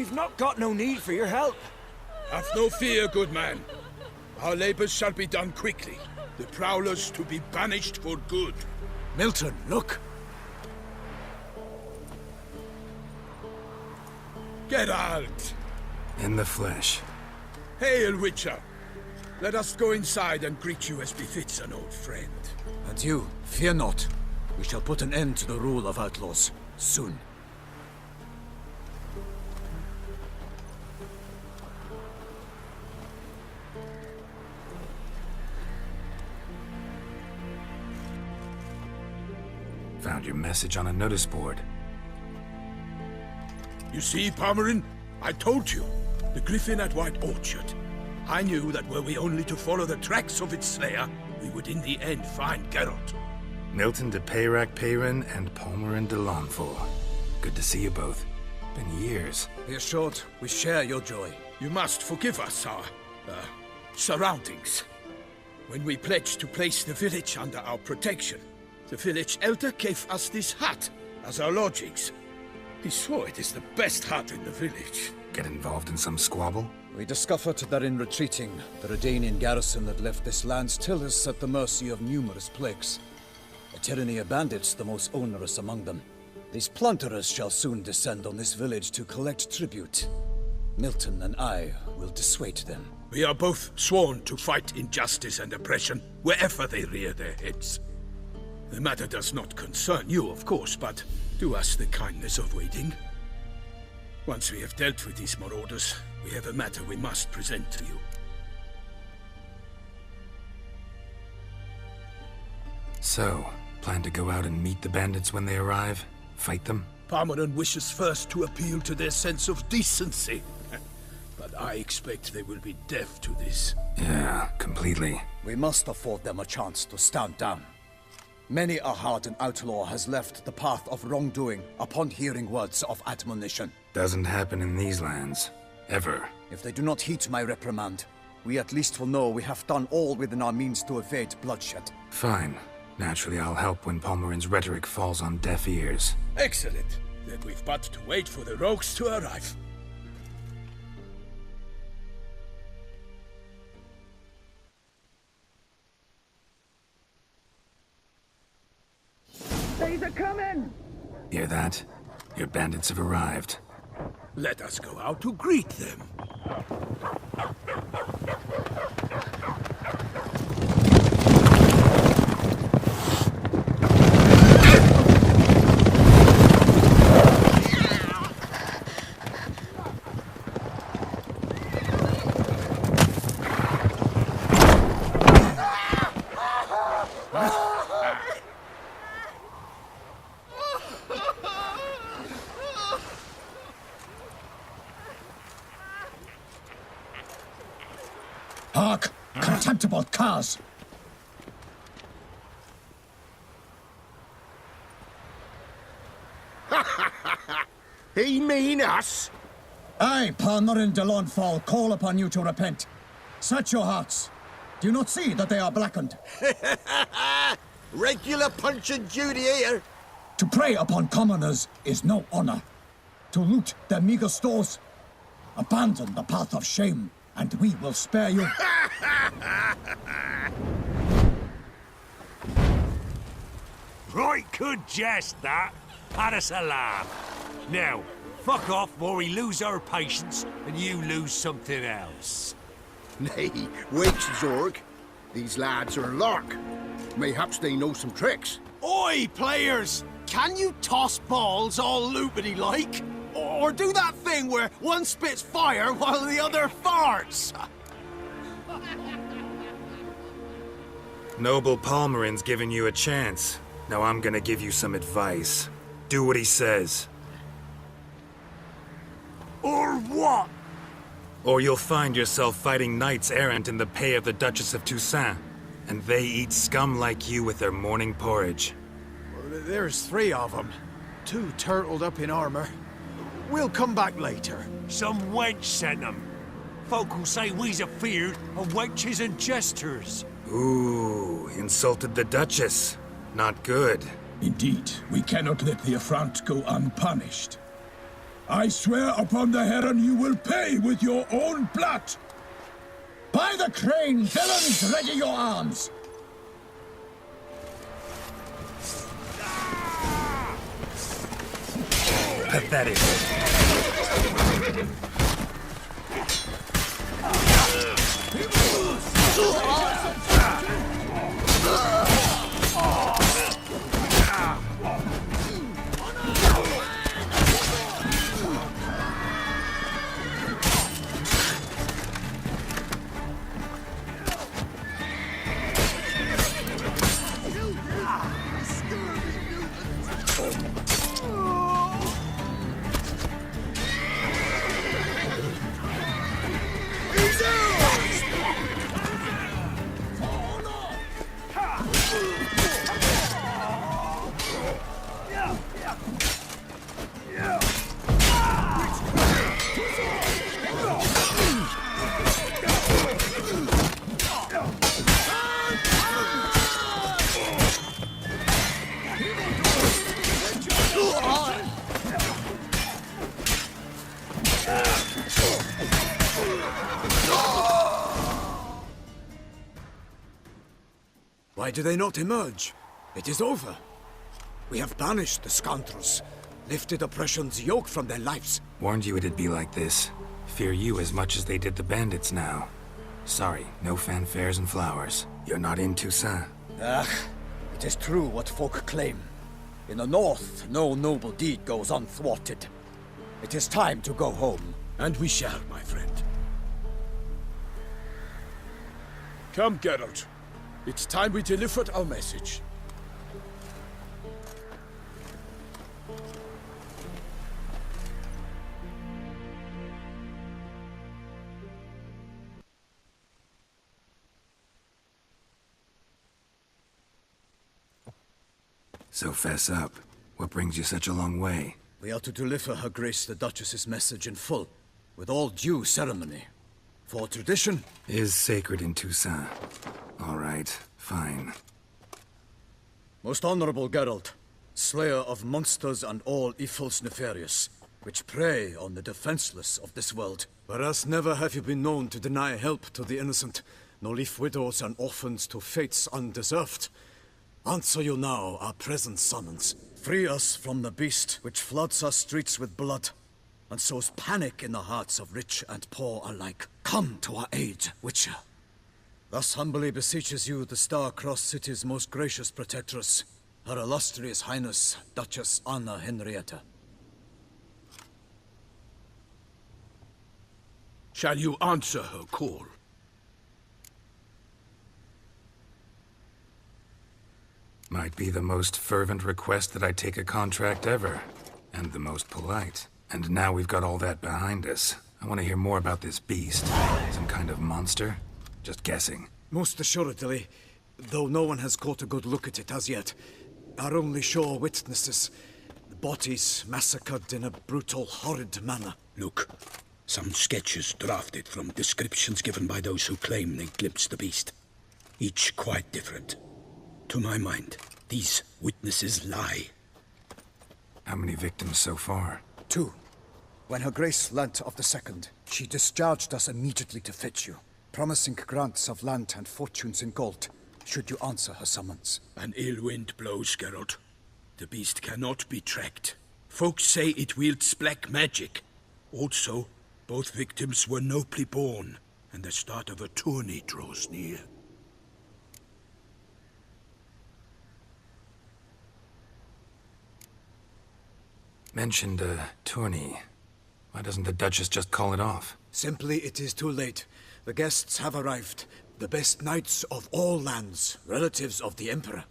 We've not got no need for your help. Have no fear, good man. Our labors shall be done quickly. The prowlers to be banished for good. Milton, look! Geralt! In the flesh. Hail, Witcher! Let us go inside and greet you as befits an old friend. And you, fear not. We shall put an end to the rule of outlaws, soon. Found your message on a notice board. You see, Palmerin? I told you. The griffin at White Orchard. I knew that were we only to follow the tracks of its slayer, we would in the end find Geralt. Milton de Peyrac-Peyrin and Palmerin de Lawnful. Good to see you both. Been years. Be assured, we share your joy. You must forgive us our, surroundings. When we pledged to place the village under our protection, the village elder gave us this hut as our lodgings. He swore it is the best hut in the village. Get involved in some squabble? We discovered that in retreating, the Redanian garrison that left this land still is at the mercy of numerous plagues. A tyranny of bandits, the most onerous among them. These plunderers shall soon descend on this village to collect tribute. Milton and I will dissuade them. We are both sworn to fight injustice and oppression wherever they rear their heads. The matter does not concern you, of course, but do us the kindness of waiting. Once we have dealt with these marauders, we have a matter we must present to you. So, plan to go out and meet the bandits when they arrive? Fight them? Palmerin wishes first to appeal to their sense of decency. But I expect they will be deaf to this. Yeah, completely. We must afford them a chance to stand down. Many a hardened outlaw has left the path of wrongdoing upon hearing words of admonition. Doesn't happen in these lands. Ever. If they do not heed my reprimand, we at least will know we have done all within our means to evade bloodshed. Fine. Naturally, I'll help when Palmerin's rhetoric falls on deaf ears. Excellent. Then we've but to wait for the rogues to arrive. They's a coming! Hear that? Your bandits have arrived. Let us go out to greet them. Hark! Contemptible curs! He mean us? I, Palmerin de Lawnfall, call upon you to repent. Search your hearts. Do you not see that they are blackened? Regular Punch and Judy here. To prey upon commoners is no honor. To loot their meager stores, abandon the path of shame, and we will spare you. Right good jest, that. Had us a laugh. Now, fuck off before we lose our patience and you lose something else. Nay, wait, Zorg. These lads are lark. Mayhaps they know some tricks. Oi, players! Can you toss balls all loopity-like? Or do that thing where one spits fire while the other farts? Noble Palmerin's giving you a chance. Now I'm gonna give you some advice. Do what he says. Or what? Or you'll find yourself fighting knights errant in the pay of the Duchess of Toussaint. And they eat scum like you with their morning porridge. There's 3 of them. 2 turtled up in armor. We'll come back later. Some wench sent them. Folk will say we's afeard of wenches and jesters. Ooh, insulted the Duchess. Not good. Indeed, we cannot let the affront go unpunished. I swear upon the heron you will pay with your own blood! By the crane, villains, ready your arms! Pathetic. Why do they not emerge? It is over. We have banished the scoundrels, lifted oppression's yoke from their lives. Warned you it'd be like this. Fear you as much as they did the bandits now. Sorry, no fanfares and flowers. You're not in Toussaint. Ah, it is true what folk claim. In the north, no noble deed goes unthwarted. It is time to go home. And we shall, my friend. Come, Geralt. It's time we delivered our message. So fess up. What brings you such a long way? We are to deliver Her Grace the Duchess's message in full, with all due ceremony. For tradition Is sacred in Toussaint. All right, fine. Most honorable Geralt, slayer of monsters and all evils nefarious, which prey on the defenseless of this world. Whereas never have you been known to deny help to the innocent, nor leave widows and orphans to fates undeserved. Answer you now our present summons. Free us from the beast which floods our streets with blood, and sows panic in the hearts of rich and poor alike. Come to our aid, Witcher. Thus humbly beseeches you the Star-Crossed City's most gracious protectress, Her Illustrious Highness, Duchess Anna Henrietta. Shall you answer her call? Might be the most fervent request that I take a contract ever. And the most polite. And now we've got all that behind us. I want to hear more about this beast. Some kind of monster? Just guessing. Most assuredly, though no one has caught a good look at it as yet. Our only sure witnesses. The bodies massacred in a brutal, horrid manner. Look, some sketches drafted from descriptions given by those who claim they glimpsed the beast. Each quite different. To my mind, these witnesses lie. How many victims so far? 2. When Her Grace learnt of the second, she discharged us immediately to fetch you, promising grants of land and fortunes in gold, should you answer her summons. An ill wind blows, Geralt. The beast cannot be tracked. Folks say it wields black magic. Also, both victims were nobly born, and the start of a tourney draws near. Mentioned a tourney. Why doesn't the Duchess just call it off? Simply, it is too late. The guests have arrived. The best knights of all lands, relatives of the Emperor.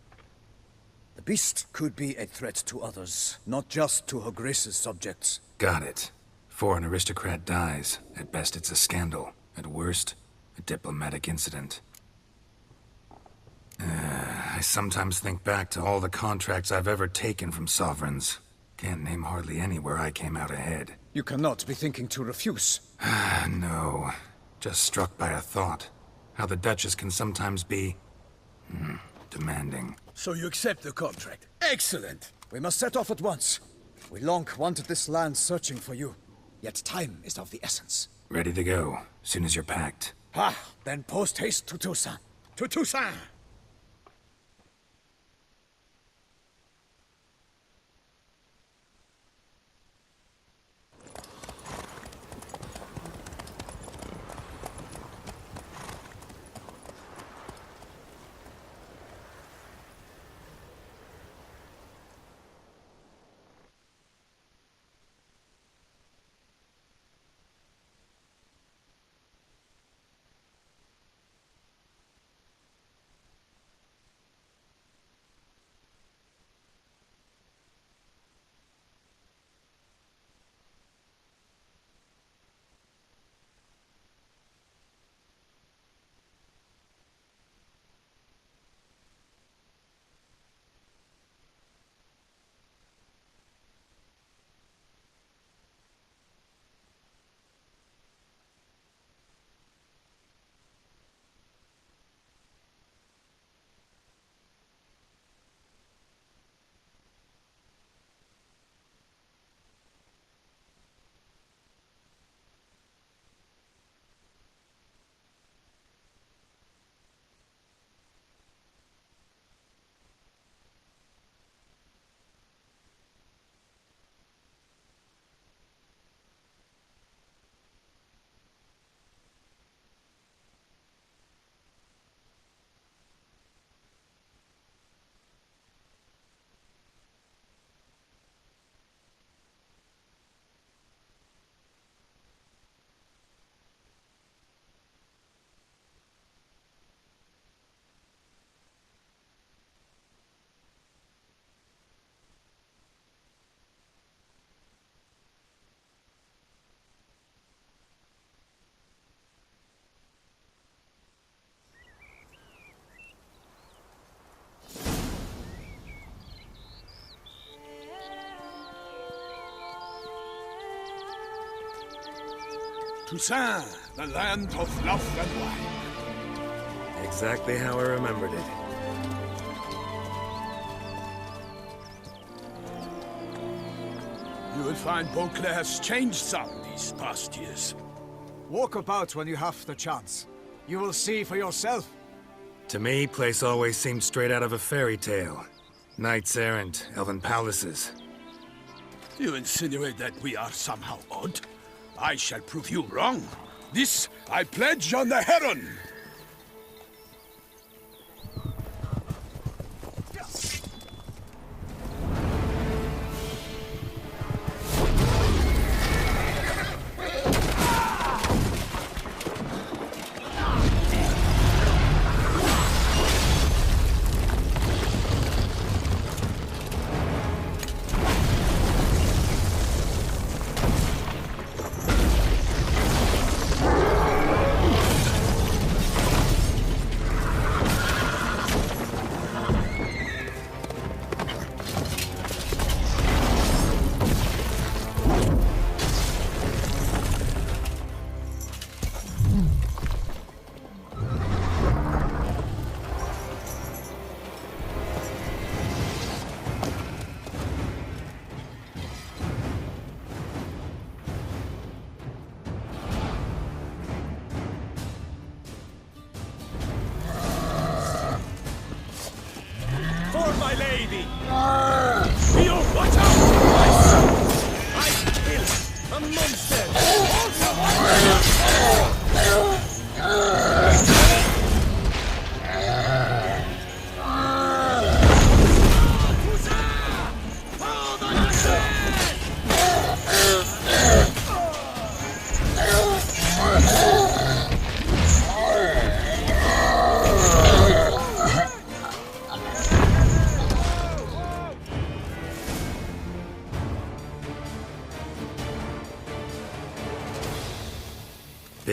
The beast could be a threat to others, not just to Her Grace's subjects. Got it. Before an aristocrat dies, at best it's a scandal. At worst, a diplomatic incident. I sometimes think back to all the contracts I've ever taken from sovereigns. Can't name hardly any where I came out ahead. You cannot be thinking to refuse. No. Just struck by a thought. How the Duchess can sometimes be... demanding. So you accept the contract. Excellent! We must set off at once. We long wanted this land searching for you, yet time is of the essence. Ready to go, soon as you're packed. Ah, then post haste to Toussaint. To Toussaint! Toussaint, the land of love and wine. Exactly how I remembered it. You will find Beauclair has changed some these past years. Walk about when you have the chance. You will see for yourself. To me, place always seemed straight out of a fairy tale. Knights errant, elven palaces. You insinuate that we are somehow odd? I shall prove you wrong. This I pledge on the Heron!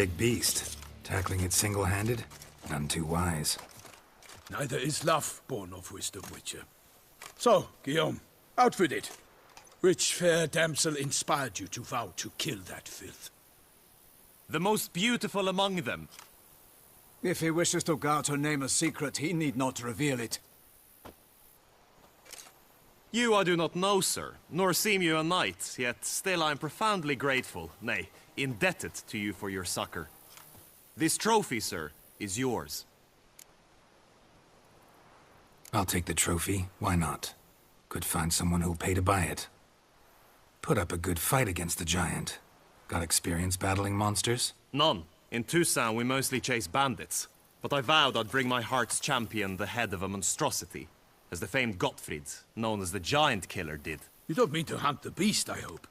Big beast. Tackling it single-handed? None too wise. Neither is love born of wisdom, Witcher. So, Guillaume, out with it. Which fair damsel inspired you to vow to kill that filth? The most beautiful among them. If he wishes to guard her name a secret, he need not reveal it. You I do not know, sir, nor seem you a knight, yet still I am profoundly grateful, nay, indebted to you for your succor. This trophy, sir, is yours. I'll take the trophy, why not? Could find someone who'll pay to buy it. Put up a good fight against the giant. Got experience battling monsters? None. In Toussaint we mostly chase bandits, but I vowed I'd bring my heart's champion the head of a monstrosity, as the famed Gottfried, known as the Giant Killer, did. You don't mean to hunt the beast, I hope.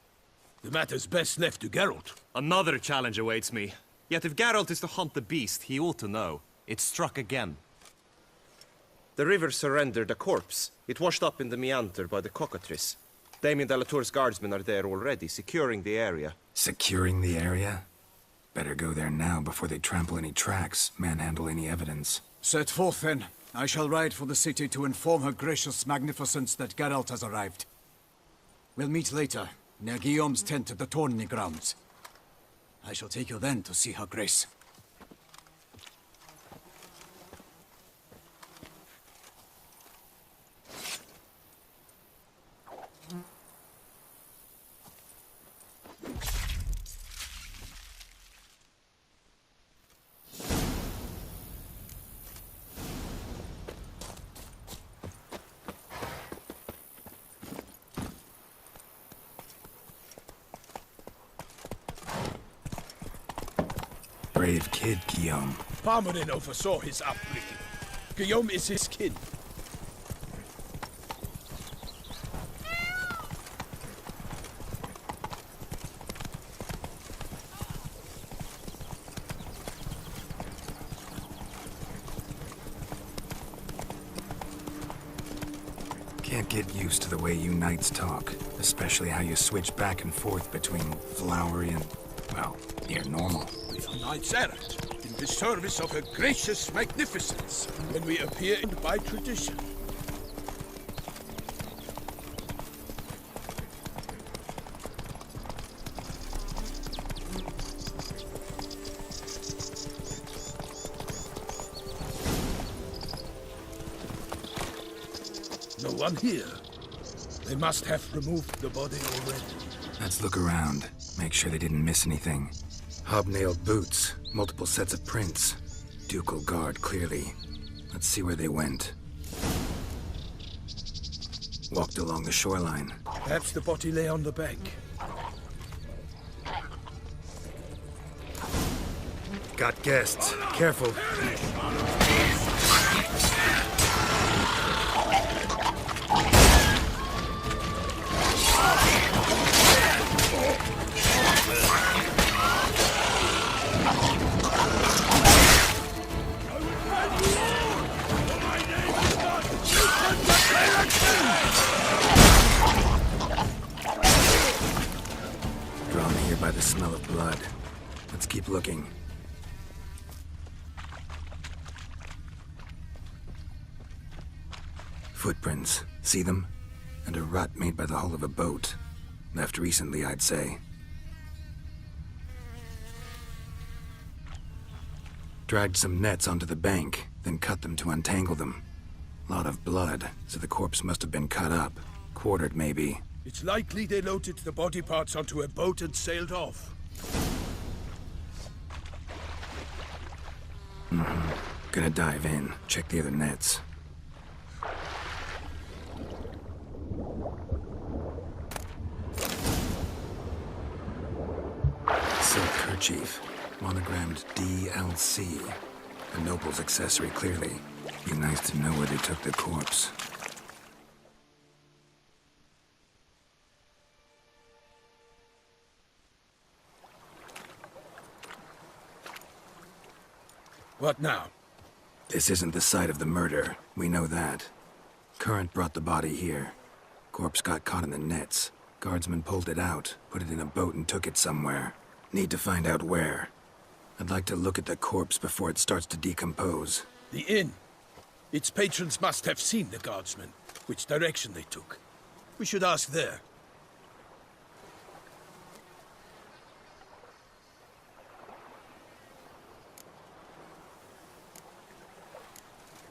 The matter's best left to Geralt. Another challenge awaits me. Yet if Geralt is to hunt the beast, he ought to know. It struck again. The river surrendered a corpse. It washed up in the meander by the cockatrice. Damien de la Tour's guardsmen are there already, securing the area. Securing the area? Better go there now before they trample any tracks, manhandle any evidence. Set forth, then. I shall ride for the city to inform her gracious magnificence that Geralt has arrived. We'll meet later, near Guillaume's tent at the tourney grounds. I shall take you then to see her grace. Brave kid, Guillaume. Parmanin oversaw his upbringing. Guillaume is his kin. Can't get used to the way you knights talk, especially how you switch back and forth between flowery and, well, near normal. We are knights errant, in the service of her gracious magnificence, when we appear in by tradition. No one here. They must have removed the body already. Let's look around, make sure they didn't miss anything. Hobnailed boots, multiple sets of prints. Ducal guard, clearly. Let's see where they went. Walked along the shoreline. Perhaps the body lay on the bank. Got guests. Careful. Drawn here by the smell of blood. Let's keep looking. Footprints. See them? And a rut made by the hull of a boat. Left recently, I'd say. Dragged some nets onto the bank, then cut them to untangle them. Lot of blood, so the corpse must have been cut up. Quartered, maybe. It's likely they loaded the body parts onto a boat and sailed off. Gonna dive in, check the other nets. Silk kerchief, monogrammed DLC. A noble's accessory, clearly. Be nice to know where they took the corpse. What now? This isn't the site of the murder. We know that. Current brought the body here. Corpse got caught in the nets. Guardsmen pulled it out, put it in a boat and took it somewhere. Need to find out where. I'd like to look at the corpse before it starts to decompose. The inn. Its patrons must have seen the guardsmen, which direction they took. We should ask there.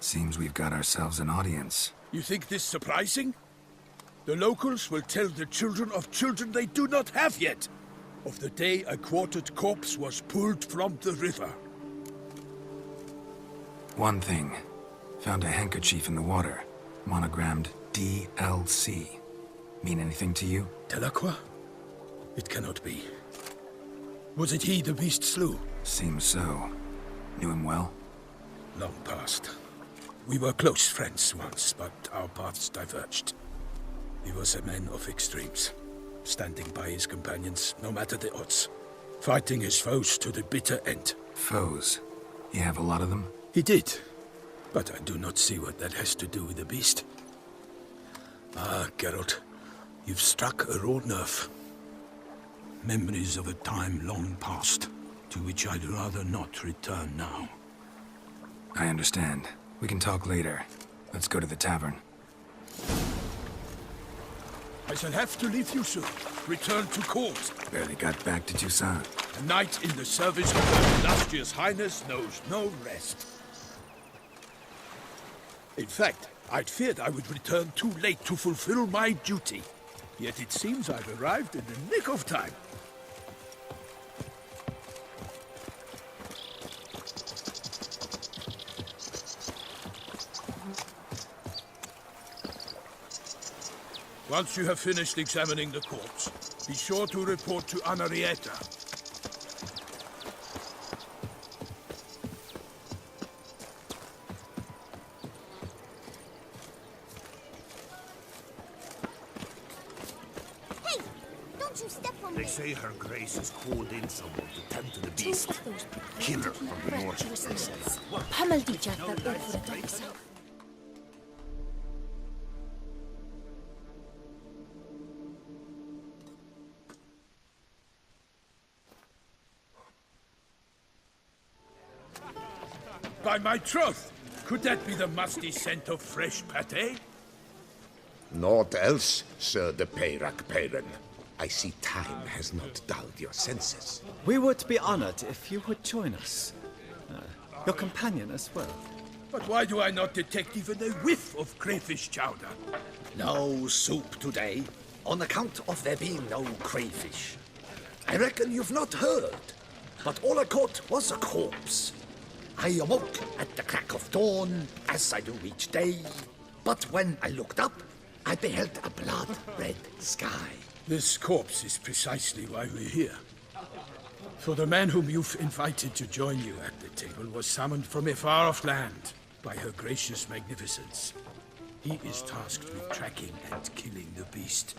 Seems we've got ourselves an audience. You think this surprising? The locals will tell the children of children they do not have yet, of the day a quartered corpse was pulled from the river. One thing. Found a handkerchief in the water. Monogrammed DLC. Mean anything to you? Delacroix? It cannot be. Was it he the beast slew? Seems so. Knew him well? Long past. We were close friends once, but our paths diverged. He was a man of extremes, standing by his companions, no matter the odds. Fighting his foes to the bitter end. Foes? You have a lot of them? He did. But I do not see what that has to do with the beast. Ah, Geralt, you've struck a raw nerve. Memories of a time long past, to which I'd rather not return now. I understand. We can talk later. Let's go to the tavern. I shall have to leave you soon. Return to court. Barely got back to Toussaint. A knight in the service of Her Illustrious Highness knows no rest. In fact, I'd feared I would return too late to fulfill my duty. Yet it seems I've arrived in the nick of time. Once you have finished examining the corpse, be sure to report to Anarietta. Hey! Don't you step on me! They say Her Grace has called in someone to tend to the beast. Killer from the north. Pummel die jävlar oföret också. By my troth! Could that be the musty scent of fresh pâté? Naught else, Sir de Peyrac-Peyran. I see time has not dulled your senses. We would be honored if you would join us. Your companion as well. But why do I not detect even a whiff of crayfish chowder? No soup today, on account of there being no crayfish. I reckon you've not heard, but all I caught was a corpse. I awoke at the crack of dawn, as I do each day. But when I looked up, I beheld a blood-red sky. This corpse is precisely why we're here. For the man whom you've invited to join you at the table was summoned from a far-off land by Her Gracious Magnificence. He is tasked with tracking and killing the beast.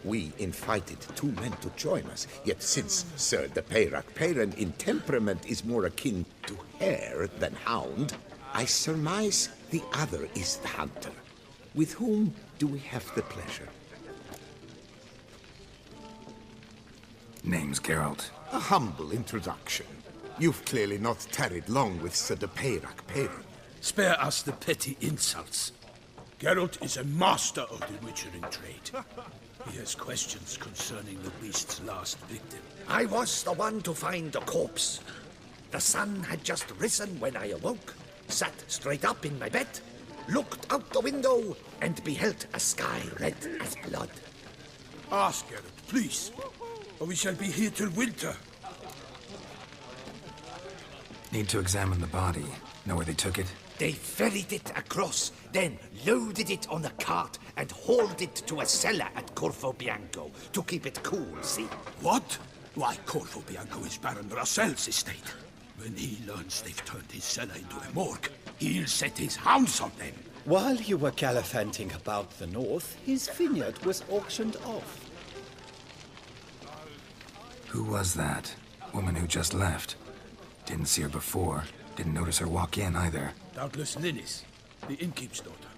We invited two men to join us, yet since Sir de Peyrac-Peyran in temperament is more akin to hare than hound, I surmise the other is the hunter. With whom do we have the pleasure? Name's Geralt. A humble introduction. You've clearly not tarried long with Sir de Peyrac-Peyran. Spare us the petty insults. Geralt is a master of the witchering trade. He has questions concerning the beast's last victim. I was the one to find the corpse. The sun had just risen when I awoke, sat straight up in my bed, looked out the window, and beheld a sky red as blood. Ask Geralt, please, or we shall be here till winter. Need to examine the body. Know where they took it? They ferried it across, then loaded it on a cart and hauled it to a cellar at Corvo Bianco to keep it cool, see? What? Why, Corvo Bianco is Baron Russell's estate. When he learns they've turned his cellar into a morgue, he'll set his hounds on them. While you were gallivanting about the north, his vineyard was auctioned off. Who was that? Woman who just left. Didn't see her before. Didn't notice her walk in either. Doubtless Linnis, the innkeep's daughter.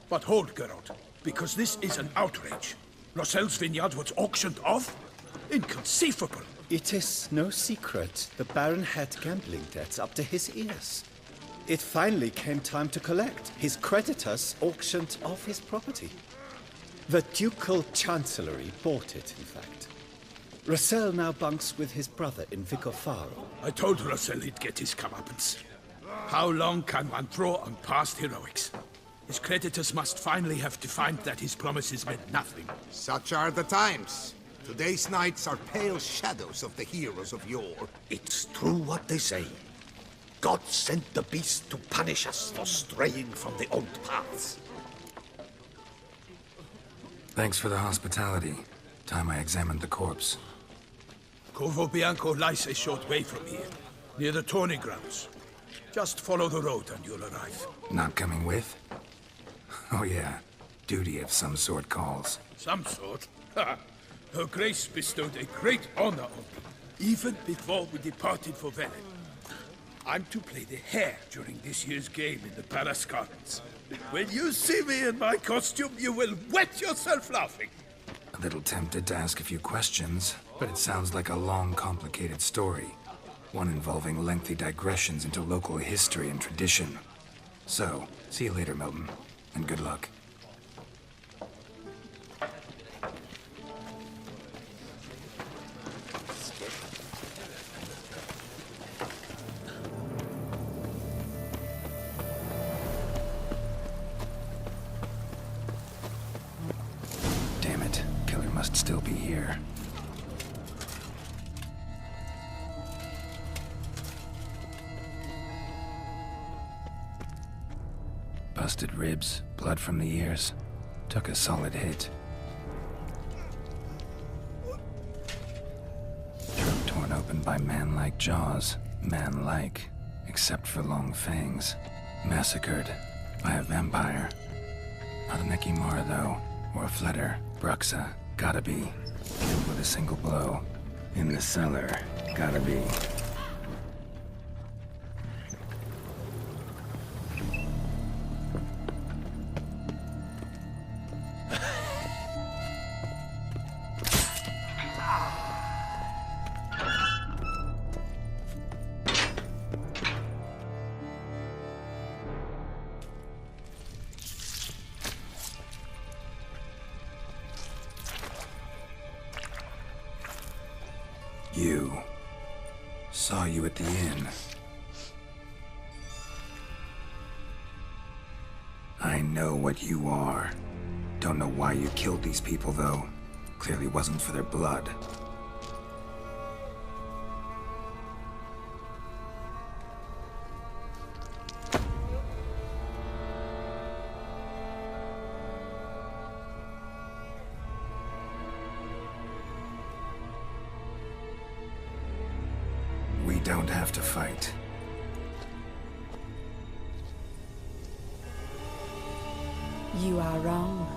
But hold, Geralt, because this is an outrage. Russell's vineyard was auctioned off? Inconceivable. It is no secret the Baron had gambling debts up to his ears. It finally came time to collect. His creditors auctioned off his property. The Ducal Chancellery bought it, in fact. Russell now bunks with his brother in Vicofaro. I told Russell he'd get his comeuppance. How long can one draw on past heroics? His creditors must finally have defined that his promises meant nothing. Such are the times. Today's knights are pale shadows of the heroes of yore. It's true what they say. God sent the beast to punish us for straying from the old paths. Thanks for the hospitality. Time I examined the corpse. Corvo Bianco lies a short way from here, near the tourney grounds. Just follow the road and you'll arrive. Not coming with? Oh yeah, duty of some sort calls. Some sort? Ha! Her Grace bestowed a great honor on me, even before we departed for Velen. I'm to play the hare during this year's game in the Palace Gardens. When you see me in my costume, you will wet yourself laughing. A little tempted to ask a few questions, but it sounds like a long, complicated story. One involving lengthy digressions into local history and tradition. So, see you later, Milton, and good luck. Damn it, killer must still be here. Busted ribs, blood from the ears. Took a solid hit. Throat torn open by man-like jaws. Man-like, except for long fangs. Massacred by a vampire. Not an Ekimara, though, or a Fletter. Bruxa, gotta be. Killed with a single blow. In the cellar, gotta be. You. Saw you at the inn. I know what you are. Don't know why you killed these people, though. Clearly wasn't for their blood. We don't have to fight. You are wrong.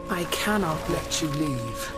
I cannot let you leave.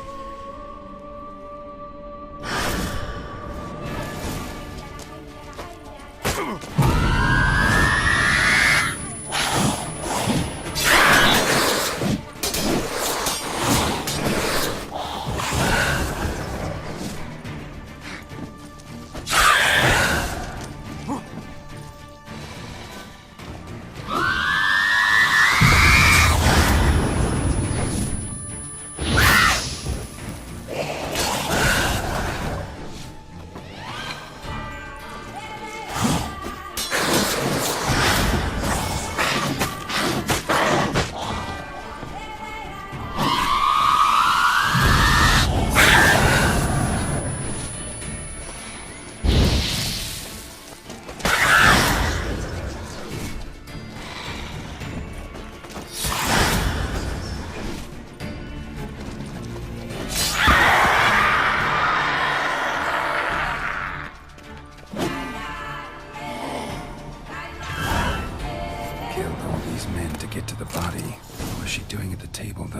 Get to the body. What's she doing at the table, though?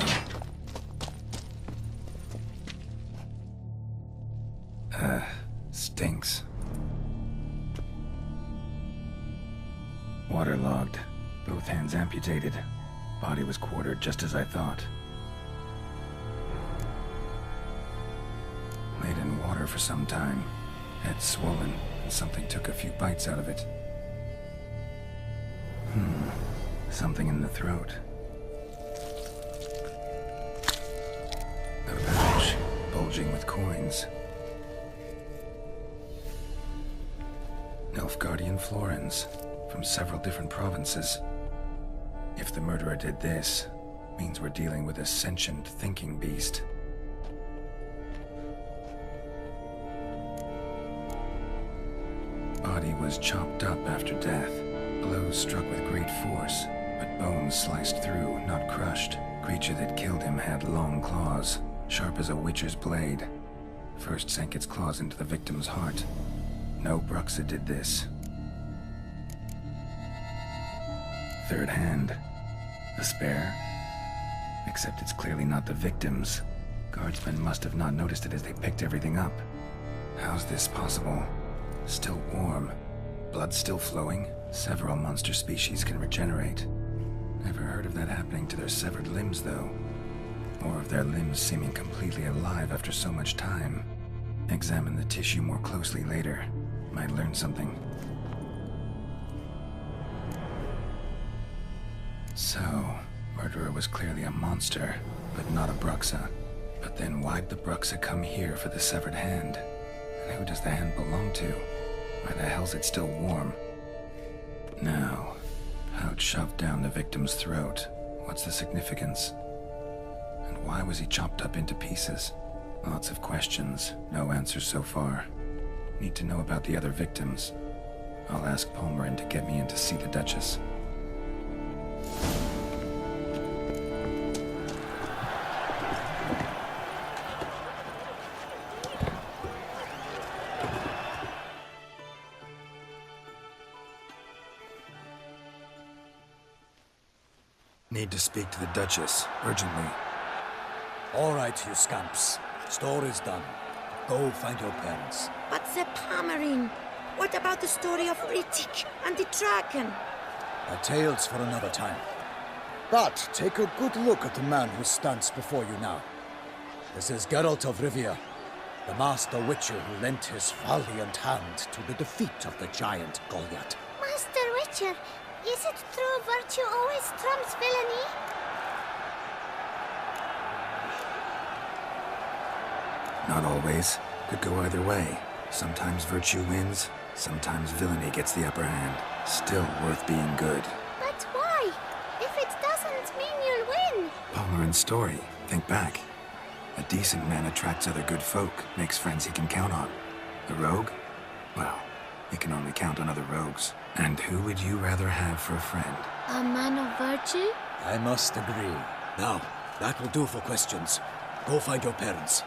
Stinks. Waterlogged. Both hands amputated. Body was quartered just as I thought. Laid in water for some time. Head swollen, and something took a few bites out of it. Something in the throat. A pouch, bulging with coins. Nilfgaardian florins, from several different provinces. If the murderer did this, means we're dealing with a sentient thinking beast. Body was chopped up after death. Blows struck with great force, but bones sliced through, not crushed. Creature that killed him had long claws, sharp as a witcher's blade. First sank its claws into the victim's heart. No Bruxa did this. Third hand. A spare? Except it's clearly not the victim's. Guardsmen must have not noticed it as they picked everything up. How's this possible? Still warm. Blood still flowing. Several monster species can regenerate. Never heard of that happening to their severed limbs, though. Or of their limbs seeming completely alive after so much time. Examine the tissue more closely later. Might learn something. So, murderer was clearly a monster, but not a Bruxa. But then why'd the Bruxa come here for the severed hand? And who does the hand belong to? Why the hell's it still warm? Now, pouch shoved down the victim's throat. What's the significance? And why was he chopped up into pieces? Lots of questions, no answers so far. Need to know about the other victims. I'll ask Palmerin to get me in to see the Duchess. Need to speak to the Duchess, urgently. All right, you scamps. Store is done. Go find your parents. But the Palmerin, what about the story of Rittik and the dragon? A tale's for another time. But take a good look at the man who stands before you now. This is Geralt of Rivia, the master witcher who lent his valiant hand to the defeat of the giant Goliath. Master Witcher, is it true virtue always trumps villainy? Not always. Could go either way. Sometimes virtue wins, sometimes villainy gets the upper hand. Still worth being good. But why? If it doesn't mean you'll win. Palmerin's story. Think back. A decent man attracts other good folk, makes friends he can count on. A rogue? Well, he can only count on other rogues. And who would you rather have for a friend? A man of virtue? I must agree. Now, that will do for questions. Go find your parents.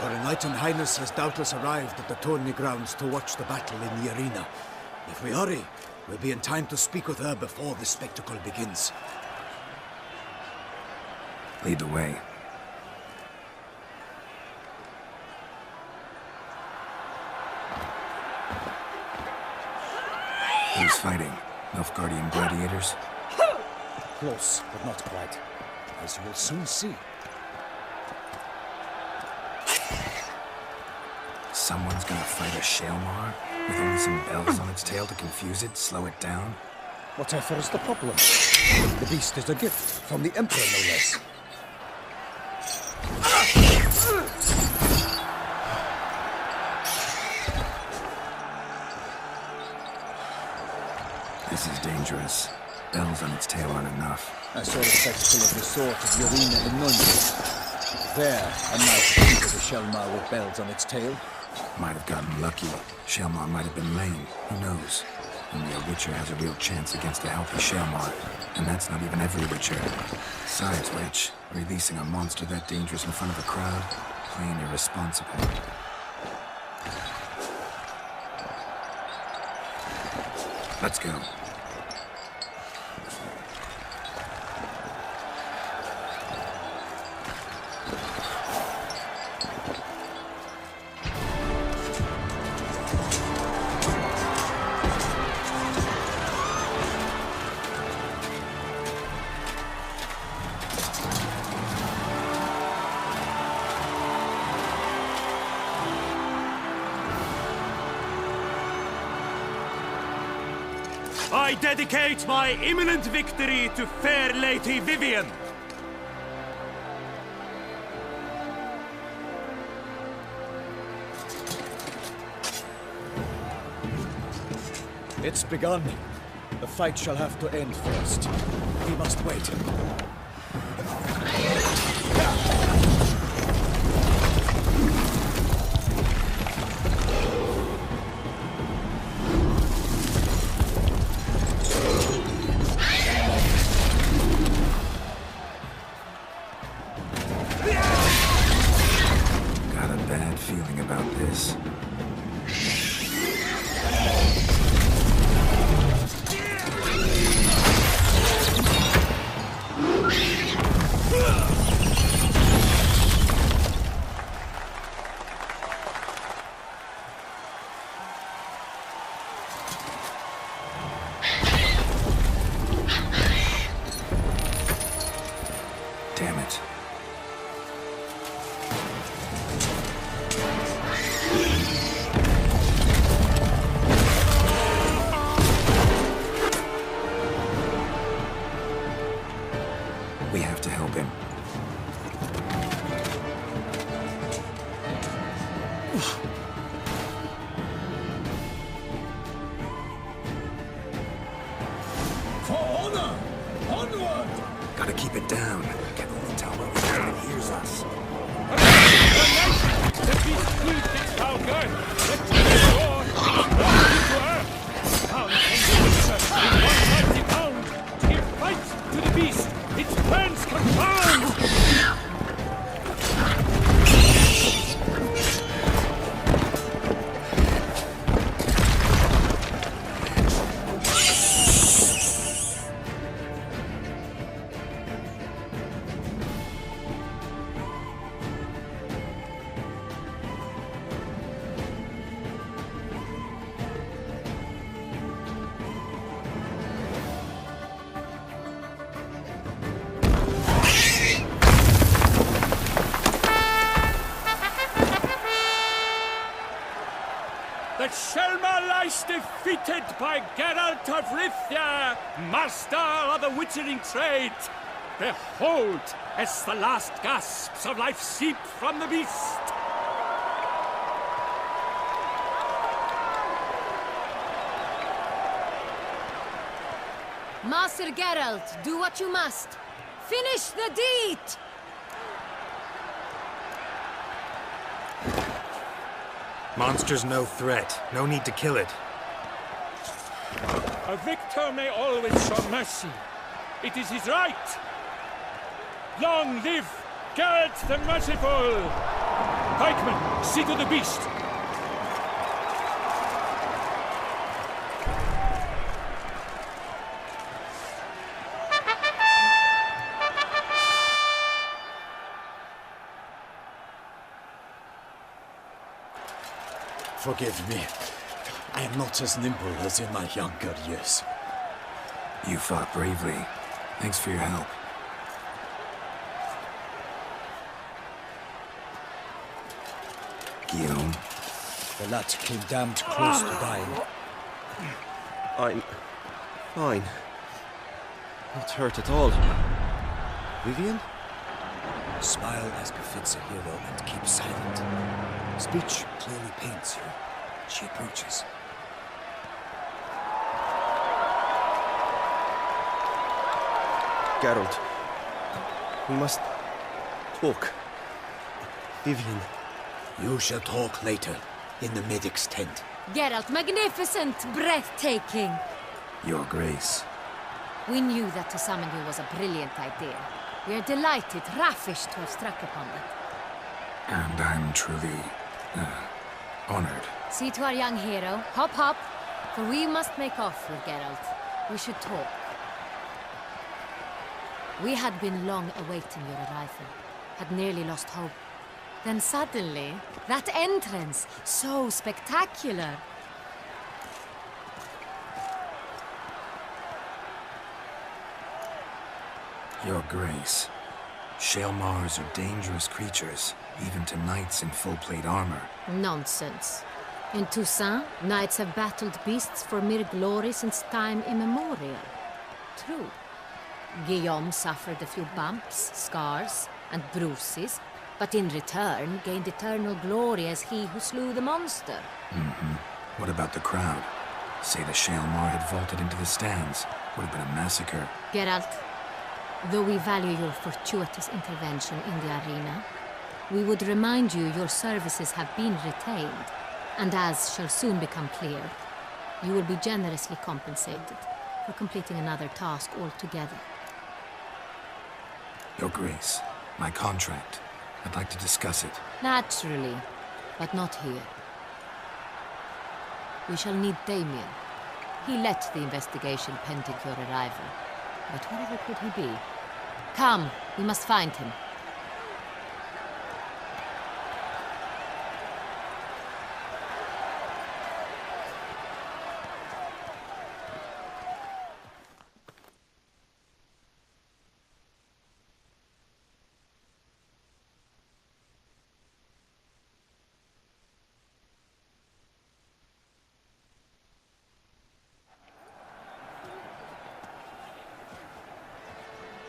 Her Enlightened Highness has doubtless arrived at the tourney grounds to watch the battle in the arena. If we hurry, we'll be in time to speak with her before the spectacle begins. Lead the way. Who's fighting? Nilfgaardian gladiators? Close, but not quite. As you will soon see. Someone's gonna fight a Shalmar? With only some bells on its tail to confuse it, slow it down? Whatever is the problem? The beast is a gift from the Emperor, no less. This is dangerous. Bells on its tail aren't enough. I saw a spectacle of the sort at the arena in Nunn. There, a knight defeated a Shalmar with bells on its tail. Might have gotten lucky. Shalmar might have been lame. Who knows? Only a Witcher has a real chance against a healthy Shalmar. And that's not even every Witcher. Besides which, releasing a monster that dangerous in front of a crowd? Plain irresponsible. Let's go. I dedicate my imminent victory to fair Lady Vivian. It's begun. The fight shall have to end first. We must wait. Got a bad feeling about this. Damn it. We have to help him. For honor! Onward! Gotta keep it down. Can only tell when the enemy hears us. The beast proved its power. Let the roar rock into earth. Pound and the witcher in one mighty pound. Give fight to the beast. Its plans confound. The Shelma lies defeated by Geralt of Rivia, master of the witchering trade. Behold, as the last gasps of life seep from the beast. Master Geralt, do what you must. Finish the deed! Monster's no threat. No need to kill it. A victor may always show mercy. It is his right. Long live Geralt the Merciful! Pikemen, see to the beast. Forgive me. I am not as nimble as in my younger years. You fought bravely. Thanks for your help. Guillaume. The lad came damned close to dying. I'm fine. Not hurt at all. Vivian? Smile as befits a hero and keep silent. Speech clearly pains you. She approaches. Geralt, we must talk. Vivian. You shall talk later, in the medic's tent. Geralt, magnificent, breathtaking. Your Grace. We knew that to summon you was a brilliant idea. We are delighted, ravished to have struck upon it. And I'm truly, honored. See to our young hero. Hop, hop. For we must make off with Geralt. We should talk. We had been long awaiting your arrival. Had nearly lost hope. Then suddenly, that entrance, so spectacular. Your Grace. Shaelmars are dangerous creatures, even to knights in full-plate armor. Nonsense. In Toussaint, knights have battled beasts for mere glory since time immemorial. True. Guillaume suffered a few bumps, scars, and bruises, but in return gained eternal glory as he who slew the monster. What about the crowd? Say the Shaelmar had vaulted into the stands. Would have been a massacre. Geralt, though we value your fortuitous intervention in the arena, we would remind you your services have been retained, and as shall soon become clear, you will be generously compensated for completing another task altogether. Your Grace, my contract. I'd like to discuss it. Naturally, but not here. We shall need Damien. He led the investigation pending your arrival. But wherever could he be? Come, we must find him.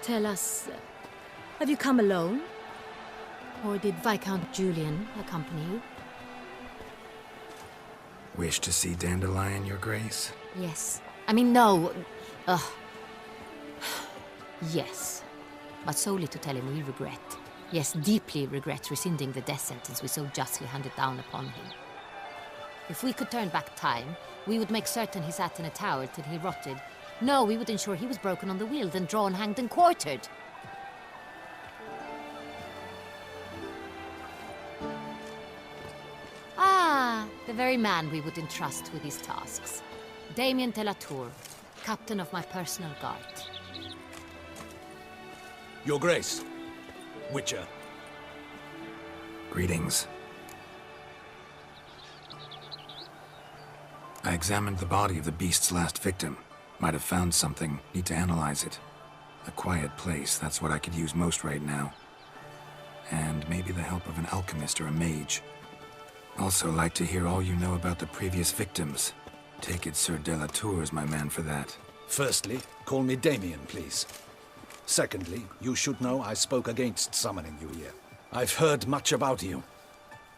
Tell us, have you come alone? Or did Viscount Julian accompany you? Wish to see Dandelion, Your Grace? Yes. I mean, no. Yes. But solely to tell him we regret. Yes, deeply regret rescinding the death sentence we so justly handed down upon him. If we could turn back time, we would make certain he sat in a tower till he rotted. No, we would ensure he was broken on the wheel, then drawn, hanged, and quartered. Ah, the very man we would entrust with these tasks. Damien de la Tour, captain of my personal guard. Your Grace, Witcher. Greetings. I examined the body of the beast's last victim. Might have found something. Need to analyze it. A quiet place, that's what I could use most right now. And maybe the help of an alchemist or a mage. Also like to hear all you know about the previous victims. Take it Sir de la Tour is my man for that. Firstly, call me Damien, please. Secondly, you should know I spoke against summoning you here. I've heard much about you.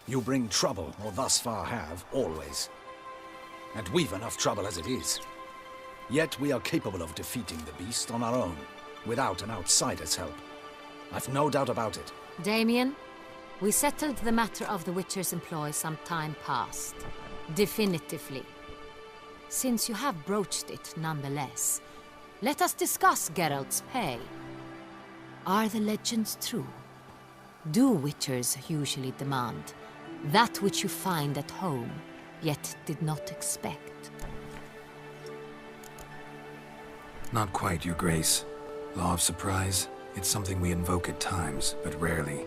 You bring trouble, or thus far have, always. And we've enough trouble as it is. Yet we are capable of defeating the beast on our own, without an outsider's help. I've no doubt about it. Damien, we settled the matter of the Witcher's employ some time past. Definitively. Since you have broached it nonetheless, let us discuss Geralt's pay. Are the legends true? Do Witchers usually demand that which you find at home, yet did not expect? Not quite, Your Grace. Law of surprise, it's something we invoke at times, but rarely.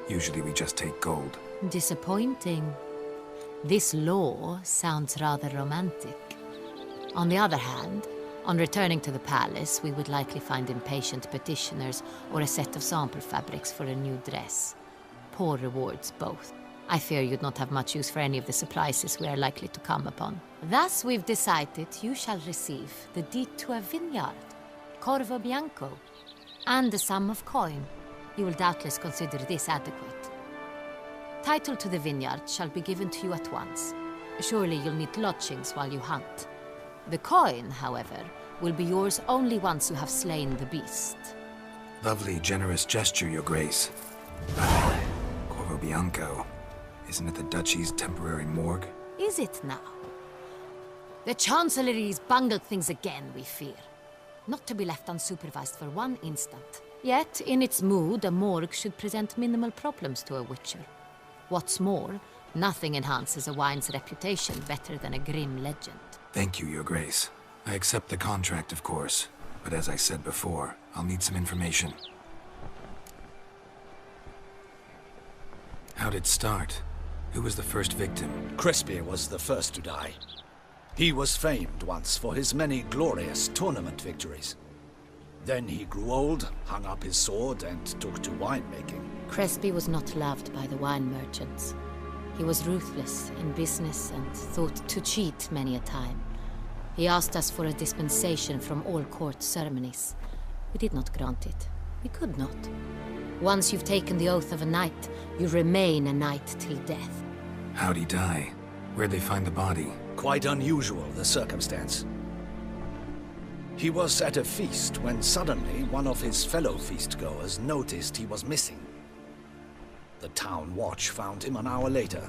Usually we just take gold. Disappointing. This law sounds rather romantic. On the other hand, on returning to the palace, we would likely find impatient petitioners or a set of sample fabrics for a new dress. Poor rewards both. I fear you'd not have much use for any of the supplies we are likely to come upon. Thus we've decided you shall receive the deed to a vineyard, Corvo Bianco, and a sum of coin. You will doubtless consider this adequate. Title to the vineyard shall be given to you at once. Surely you'll need lodgings while you hunt. The coin, however, will be yours only once you have slain the beast. Lovely, generous gesture, Your Grace. Corvo Bianco. Isn't it the Duchy's temporary morgue? Is it now? The Chancellery's bungled things again, we fear. Not to be left unsupervised for one instant. Yet, in its mood, a morgue should present minimal problems to a Witcher. What's more, nothing enhances a wine's reputation better than a grim legend. Thank you, Your Grace. I accept the contract, of course. But as I said before, I'll need some information. How'd it start? Who was the first victim? Crespi was the first to die. He was famed once for his many glorious tournament victories. Then he grew old, hung up his sword, and took to winemaking. Crespi was not loved by the wine merchants. He was ruthless in business and thought to cheat many a time. He asked us for a dispensation from all court ceremonies. We did not grant it. We could not. Once you've taken the oath of a knight, you remain a knight till death. How'd he die? Where'd they find the body? Quite unusual, the circumstance. He was at a feast when suddenly one of his fellow feastgoers noticed he was missing. The town watch found him an hour later.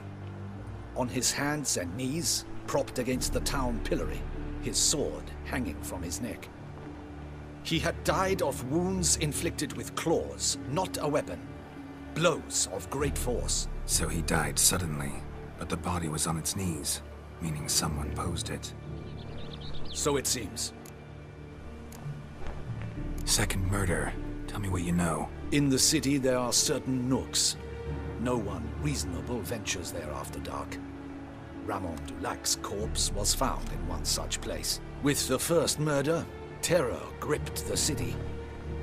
On his hands and knees, propped against the town pillory, his sword hanging from his neck. He had died of wounds inflicted with claws, not a weapon. Blows of great force. So he died suddenly, but the body was on its knees, meaning someone posed it. So it seems. Second murder. Tell me what you know. In the city there are certain nooks. No one reasonable ventures there after dark. Ramon Dulac's corpse was found in one such place. With the first murder, terror gripped the city.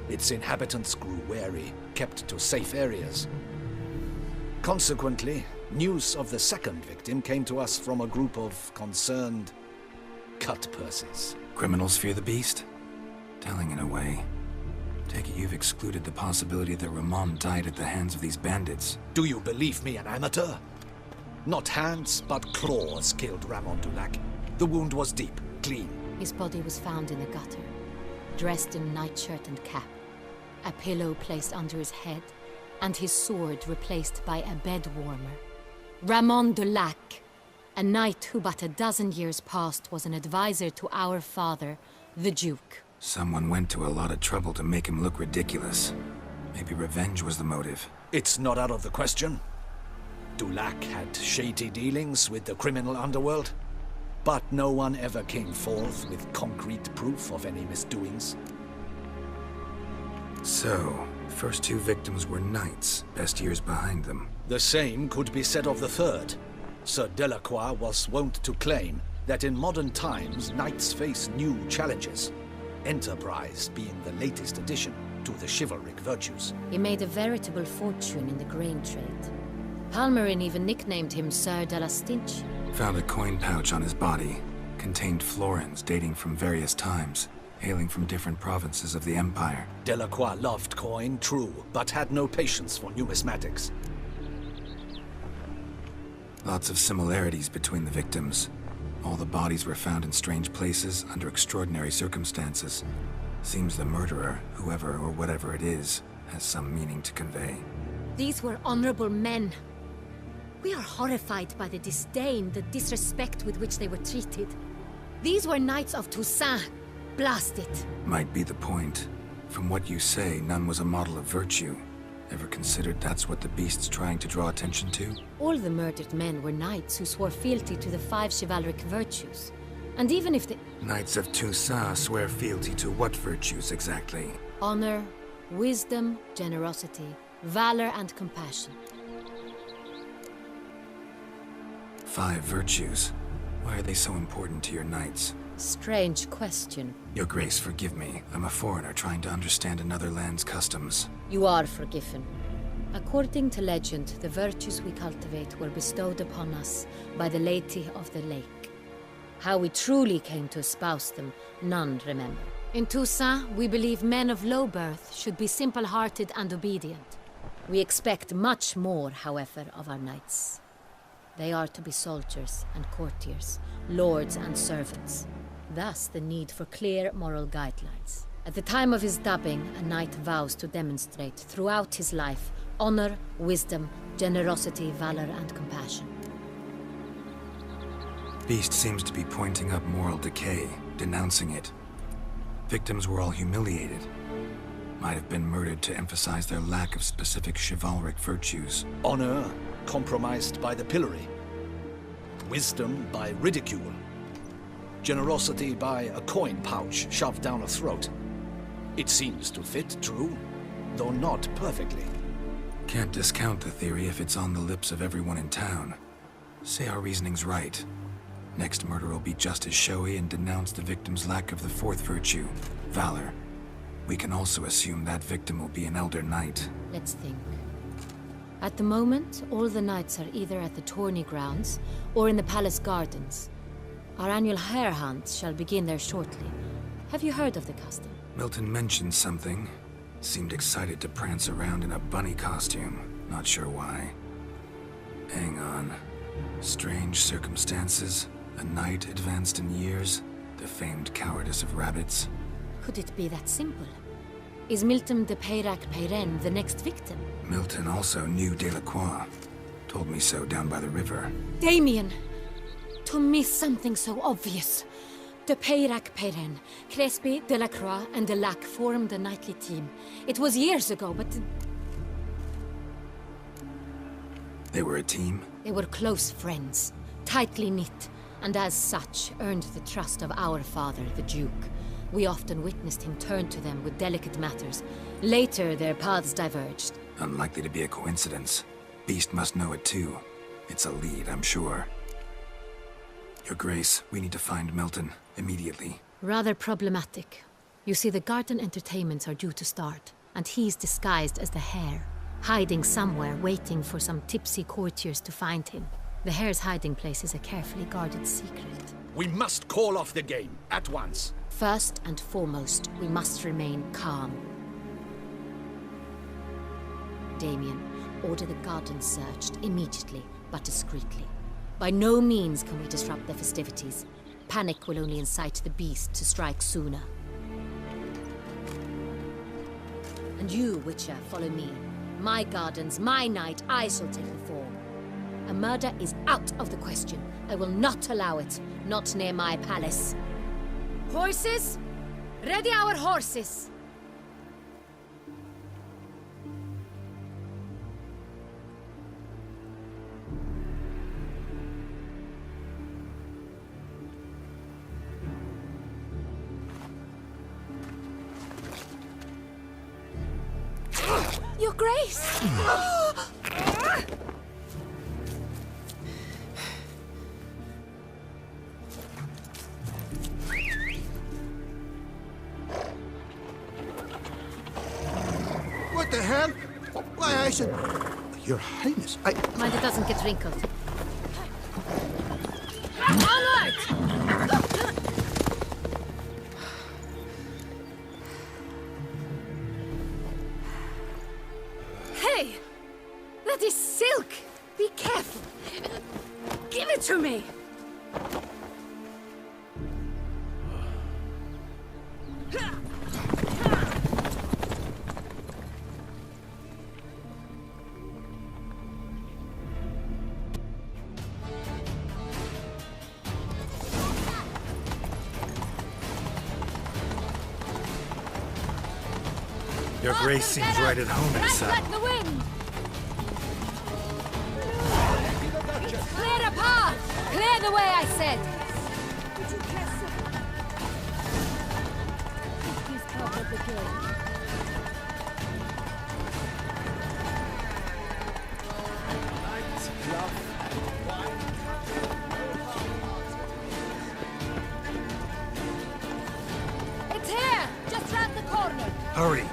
Its inhabitants grew wary, kept to safe areas. Consequently, news of the second victim came to us from a group of concerned cut-purses. Criminals fear the beast? Telling in a way. Take it you've excluded the possibility that Ramon died at the hands of these bandits. Do you believe me an amateur? Not hands, but claws killed Ramon Dulac. The wound was deep, clean. His body was found in the gutter, dressed in nightshirt and cap, a pillow placed under his head, and his sword replaced by a bed warmer. Ramon Dulac, a knight who but a dozen years past was an advisor to our father, the Duke. Someone went to a lot of trouble to make him look ridiculous. Maybe revenge was the motive. It's not out of the question. Dulac had shady dealings with the criminal underworld, but no one ever came forth with concrete proof of any misdoings. So, first two victims were knights, best years behind them. The same could be said of the third. Sir Delacroix was wont to claim that in modern times knights face new challenges. Enterprise being the latest addition to the chivalric virtues. He made a veritable fortune in the grain trade. Palmerin even nicknamed him Sir de la Stinch. Found a coin pouch on his body. Contained florins dating from various times, hailing from different provinces of the Empire. Delacroix loved coin, true, but had no patience for numismatics. Lots of similarities between the victims. All the bodies were found in strange places, under extraordinary circumstances. Seems the murderer, whoever or whatever it is, has some meaning to convey. These were honorable men. We are horrified by the disdain, the disrespect with which they were treated. These were knights of Toussaint. Blast it. Might be the point. From what you say, none was a model of virtue. Ever considered that's what the beast's trying to draw attention to? All the murdered men were knights who swore fealty to the 5 chivalric virtues. And even if the... Knights of Toussaint swear fealty to what virtues exactly? Honor, wisdom, generosity, valor, and compassion. 5 virtues. Why are they so important to your knights? Strange question. Your Grace, forgive me. I'm a foreigner trying to understand another land's customs. You are forgiven. According to legend, the virtues we cultivate were bestowed upon us by the Lady of the Lake. How we truly came to espouse them, none remember. In Toussaint, we believe men of low birth should be simple-hearted and obedient. We expect much more, however, of our knights. They are to be soldiers and courtiers, lords and servants. Thus, the need for clear moral guidelines. At the time of his dubbing, a knight vows to demonstrate throughout his life honor, wisdom, generosity, valor, and compassion. Beast seems to be pointing up moral decay, denouncing it. Victims were all humiliated. Might have been murdered to emphasize their lack of specific chivalric virtues. Honor compromised by the pillory. Wisdom by ridicule. Generosity by a coin pouch shoved down a throat. It seems to fit, true, though not perfectly. Can't discount the theory if it's on the lips of everyone in town. Say our reasoning's right. Next murder will be just as showy and denounce the victim's lack of the 4th virtue, valor. We can also assume that victim will be an elder knight. Let's think. At the moment, all the knights are either at the tourney grounds or in the palace gardens. Our annual hare hunts shall begin there shortly. Have you heard of the custom? Milton mentioned something. Seemed excited to prance around in a bunny costume. Not sure why. Hang on. Strange circumstances. A knight advanced in years. The famed cowardice of rabbits. Could it be that simple? Is Milton de Peyrac-Peyren the next victim? Milton also knew Delacroix. Told me so down by the river. Damien! To miss something so obvious. De Peyrac-Peyren, Crespi, Delacroix, and Delac formed a knightly team. It was years ago, but... They were a team? They were close friends, tightly knit, and as such, earned the trust of our father, the Duke. We often witnessed him turn to them with delicate matters. Later, their paths diverged. Unlikely to be a coincidence. Beast must know it too. It's a lead, I'm sure. Your Grace, we need to find Milton, immediately. Rather problematic. You see, the garden entertainments are due to start, and he's disguised as the hare, hiding somewhere, waiting for some tipsy courtiers to find him. The hare's hiding place is a carefully guarded secret. We must call off the game, at once. First and foremost, we must remain calm. Damien, order the garden searched immediately, but discreetly. By no means can we disrupt the festivities. Panic will only incite the beast to strike sooner. And you, Witcher, follow me. My gardens, my night, I shall take the form. A murder is out of the question. I will not allow it. Not near my palace. Horses? Ready our horses! Your Grace! What the hell? Why, I said... Your Highness, I... Mind it doesn't get wrinkled. Onward! Hey! That is silk! Be careful! Give it to me! Your Grace seems right at home inside. Like the wind! Clear a path! Clear the way, I said! He's covered the gate. It's here! Just round the corner! Hurry!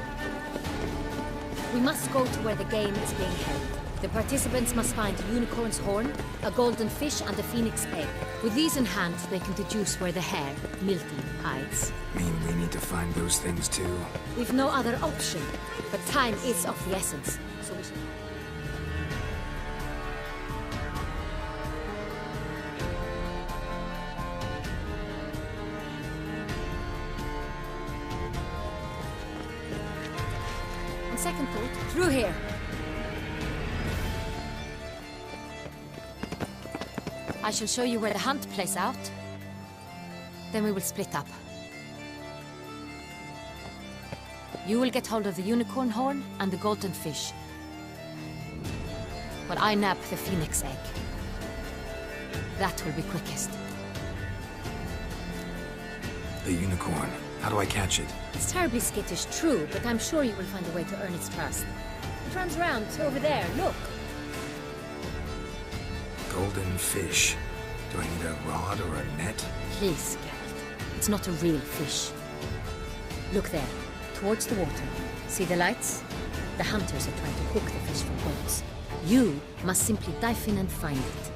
We must go to where the game is being held. The participants must find a unicorn's horn, a golden fish, and a phoenix egg. With these in hand, they can deduce where the hare, Milton, hides. Mean we need to find those things too? We've no other option, but time is of the essence, so we should... On second thought, through here. I shall show you where the hunt plays out. Then we will split up. You will get hold of the unicorn horn and the golden fish, while I nab the phoenix egg. That will be quickest. The unicorn. How do I catch it? It's terribly skittish, true, but I'm sure you will find a way to earn its trust. It runs round over there, look. Golden fish. Do I need a rod or a net? Please, Geralt. It's not a real fish. Look there, towards the water. See the lights? The hunters are trying to hook the fish from boats. You must simply dive in and find it.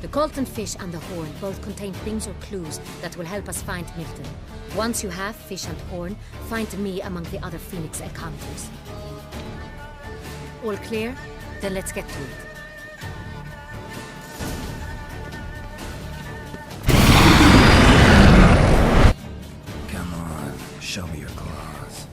The Colton fish and the horn both contain things or clues that will help us find Milton. Once you have fish and horn, find me among the other Phoenix encounters. All clear? Then let's get to it. Come on, show me your claws.